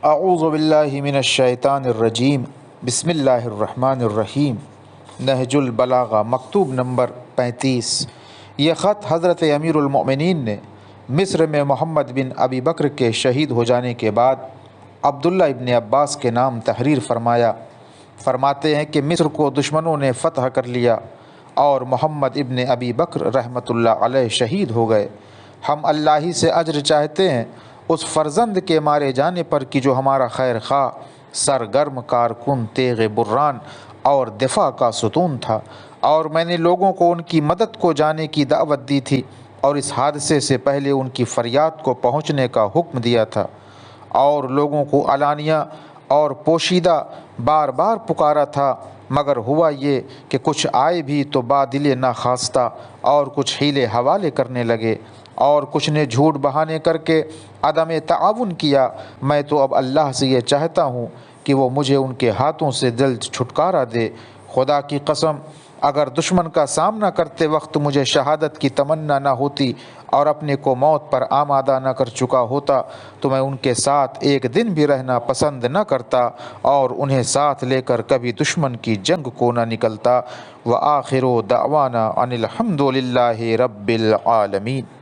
اعوذ باللہ من الشیطان الرجیم، بسم اللہ الرحمن الرحیم۔ نہج البلاغہ، مکتوب نمبر 35۔ یہ خط حضرت امیر المؤمنین نے مصر میں محمد بن ابی بکر کے شہید ہو جانے کے بعد عبداللہ ابن عباس کے نام تحریر فرمایا۔ فرماتے ہیں کہ مصر کو دشمنوں نے فتح کر لیا اور محمد ابن ابی بکر رحمۃ اللہ علیہ شہید ہو گئے۔ ہم اللہ ہی سے اجر چاہتے ہیں اس فرزند کے مارے جانے پر کہ جو ہمارا خیر خواہ، سرگرم کارکن، تیغ بران اور دفاع کا ستون تھا، اور میں نے لوگوں کو ان کی مدد کو جانے کی دعوت دی تھی اور اس حادثے سے پہلے ان کی فریاد کو پہنچنے کا حکم دیا تھا، اور لوگوں کو علانیہ اور پوشیدہ بار بار پکارا تھا، مگر ہوا یہ کہ کچھ آئے بھی تو بادل ناخواستہ اور کچھ حیلے حوالے کرنے لگے، اور کچھ نے جھوٹ بہانے کر کے عدم تعاون کیا۔ میں تو اب اللہ سے یہ چاہتا ہوں کہ وہ مجھے ان کے ہاتھوں سے جلد چھٹکارا دے۔ خدا کی قسم، اگر دشمن کا سامنا کرتے وقت مجھے شہادت کی تمنا نہ ہوتی اور اپنے کو موت پر آمادہ نہ کر چکا ہوتا تو میں ان کے ساتھ ایک دن بھی رہنا پسند نہ کرتا اور انہیں ساتھ لے کر کبھی دشمن کی جنگ کو نہ نکلتا۔ وآخر دعوانا ان الحمد للہ رب العالمین۔